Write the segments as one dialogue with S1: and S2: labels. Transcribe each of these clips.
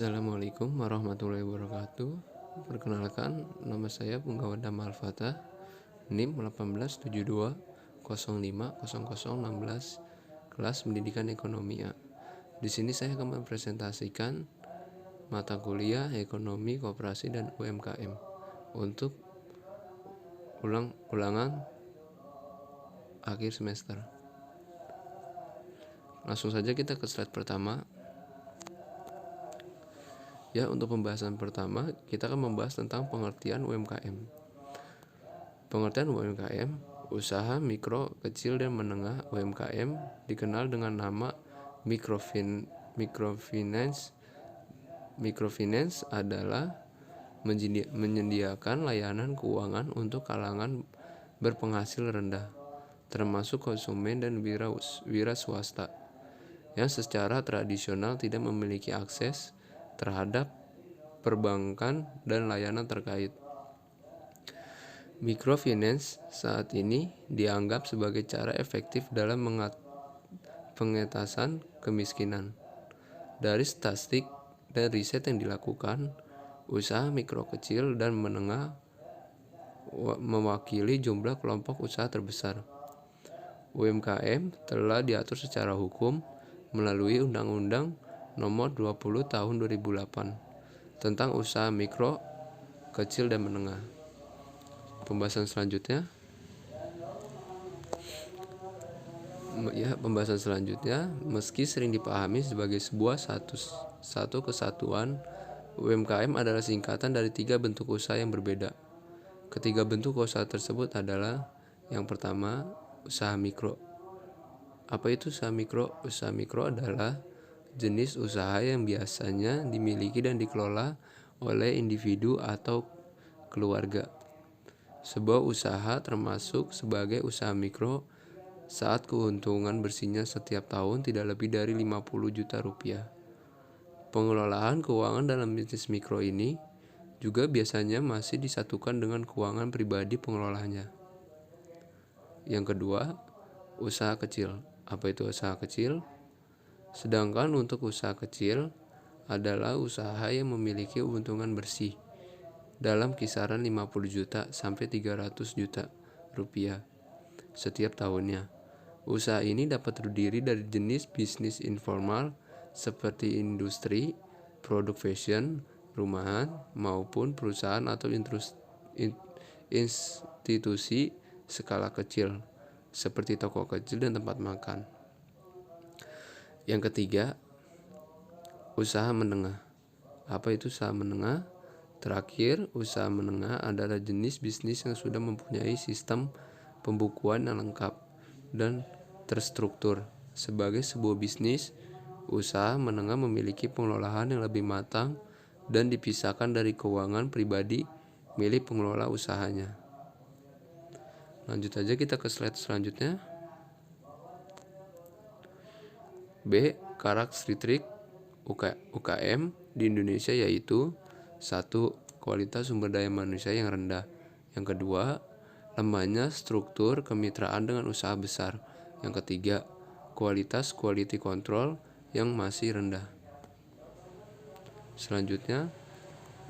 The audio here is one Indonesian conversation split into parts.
S1: Assalamualaikum warahmatullahi wabarakatuh. Perkenalkan, nama saya Punggawa Dama Al-Fatah, NIM 1872050016, kelas Pendidikan Ekonomi A. Di sini saya akan mempresentasikan mata kuliah Ekonomi, Koperasi, dan UMKM untuk ulangan akhir semester. Langsung saja kita ke slide pertama. Ya, untuk pembahasan pertama, kita akan membahas tentang pengertian UMKM. Pengertian UMKM, usaha mikro, kecil, dan menengah. UMKM dikenal dengan nama microfinance. Microfinance adalah menyediakan layanan keuangan untuk kalangan berpenghasilan rendah, termasuk konsumen dan wira swasta, yang secara tradisional tidak memiliki akses terhadap perbankan dan layanan terkait. Microfinance saat ini dianggap sebagai cara efektif dalam pengentasan kemiskinan. Dari statistik dan riset yang dilakukan, usaha mikro, kecil, dan menengah mewakili jumlah kelompok usaha terbesar. UMKM telah diatur secara hukum melalui Undang-Undang Nomor 20 Tahun 2008 tentang usaha mikro, kecil, dan menengah. Pembahasan selanjutnya, meski sering dipahami sebagai sebuah satu kesatuan, UMKM adalah singkatan dari 3 bentuk usaha yang berbeda. Ketiga bentuk usaha tersebut adalah: yang pertama, usaha mikro. Apa itu usaha mikro? Usaha mikro adalah jenis usaha yang biasanya dimiliki dan dikelola oleh individu atau keluarga. Sebuah usaha termasuk sebagai usaha mikro saat keuntungan bersihnya setiap tahun tidak lebih dari 50 juta rupiah. Pengelolaan keuangan dalam bisnis mikro ini juga biasanya masih disatukan dengan keuangan pribadi pengelolanya. Yang kedua, usaha kecil. Apa itu usaha kecil? Sedangkan untuk usaha kecil adalah usaha yang memiliki keuntungan bersih dalam kisaran 50 juta sampai 300 juta rupiah setiap tahunnya. Usaha ini dapat terdiri dari jenis bisnis informal seperti industri, produk fashion, rumahan, maupun perusahaan atau institusi skala kecil seperti toko kecil dan tempat makan. Yang ketiga, usaha menengah. Apa itu usaha menengah? Terakhir, usaha menengah adalah jenis bisnis yang sudah mempunyai sistem pembukuan yang lengkap dan terstruktur. Sebagai sebuah bisnis, usaha menengah memiliki pengelolaan yang lebih matang dan dipisahkan dari keuangan pribadi milik pengelola usahanya. Lanjut aja kita ke slide selanjutnya. B. Karakteristik UKM di Indonesia yaitu: 1. Kualitas sumber daya manusia yang rendah. Yang kedua, lemahnya struktur kemitraan dengan usaha besar. Yang ketiga, kualitas quality control yang masih rendah.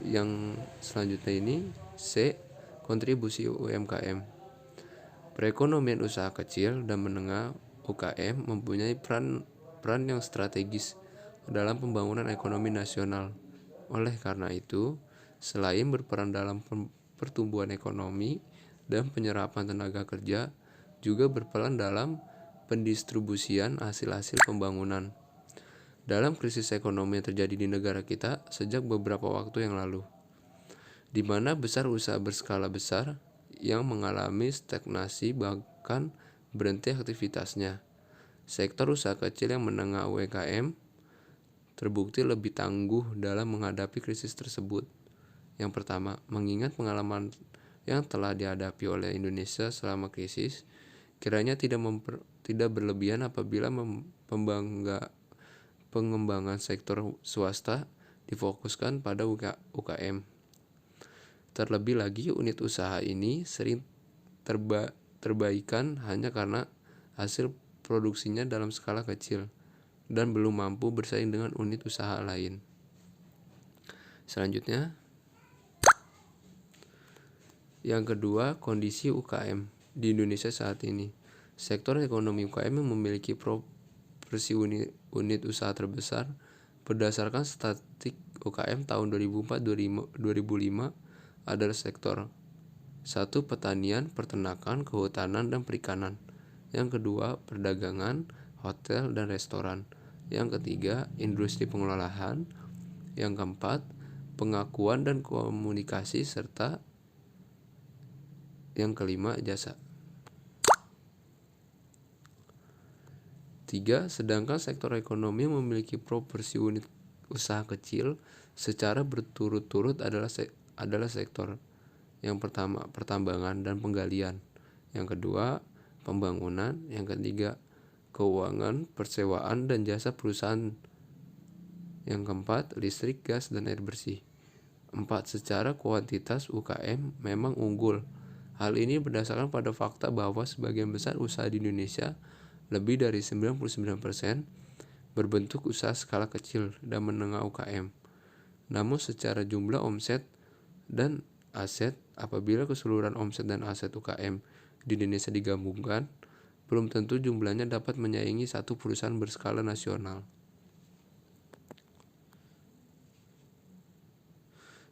S1: Yang selanjutnya ini C. Kontribusi UMKM. Perekonomian usaha kecil dan menengah UKM mempunyai peran yang strategis dalam pembangunan ekonomi nasional. Oleh karena itu, selain berperan dalam pertumbuhan ekonomi dan penyerapan tenaga kerja, juga berperan dalam pendistribusian hasil-hasil pembangunan. Dalam krisis ekonomi yang terjadi di negara kita sejak beberapa waktu yang lalu, di mana besar usaha berskala besar yang mengalami stagnasi bahkan berhenti aktivitasnya. Sektor usaha kecil yang menengah UMKM terbukti lebih tangguh dalam menghadapi krisis tersebut. Yang pertama, mengingat pengalaman yang telah dihadapi oleh Indonesia selama krisis, kiranya tidak berlebihan apabila pengembangan sektor swasta difokuskan pada UKM. Terlebih lagi, unit usaha ini sering terbaikan hanya karena hasil produksinya dalam skala kecil dan belum mampu bersaing dengan unit usaha lain. Selanjutnya, yang kedua, kondisi UKM di Indonesia saat ini. Sektor ekonomi UKM yang memiliki proporsi unit usaha terbesar berdasarkan statistik UKM tahun 2004-2005 adalah sektor 1. Pertanian, peternakan, kehutanan, dan perikanan. Yang kedua, perdagangan, hotel, dan restoran. Yang ketiga, industri pengolahan. Yang keempat, pengakuan dan komunikasi, serta yang kelima, jasa. 3. Sedangkan sektor ekonomi memiliki proporsi unit usaha kecil secara berturut-turut adalah sektor yang pertama, pertambangan dan penggalian. Yang kedua, pembangunan. Yang ketiga, keuangan, persewaan, dan jasa perusahaan. Yang keempat, listrik, gas, dan air bersih. 4. Secara kuantitas UKM memang unggul. Hal ini berdasarkan pada fakta bahwa sebagian besar usaha di Indonesia, lebih dari 99%, berbentuk usaha skala kecil dan menengah UKM. Namun secara jumlah omset dan aset, apabila keseluruhan omset dan aset UKM di Indonesia digabungkan, belum tentu jumlahnya dapat menyaingi satu perusahaan berskala nasional.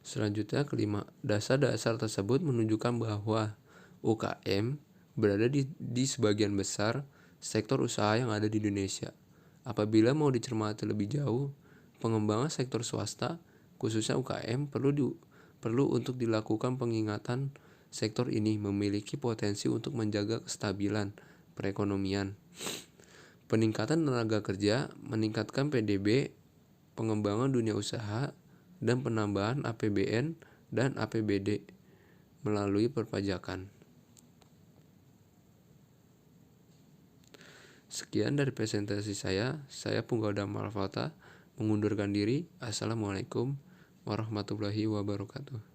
S1: Selanjutnya, kelima, dasar-dasar tersebut menunjukkan bahwa UKM berada di sebagian besar sektor usaha yang ada di Indonesia. Apabila mau dicermati lebih jauh, pengembangan sektor swasta, khususnya UKM, perlu untuk dilakukan pengingatan. Sektor ini memiliki potensi untuk menjaga kestabilan perekonomian, peningkatan tenaga kerja, meningkatkan PDB, pengembangan dunia usaha, dan penambahan APBN dan APBD melalui perpajakan. Sekian dari presentasi saya Punggau Damal Fata mengundurkan diri. Assalamualaikum warahmatullahi wabarakatuh.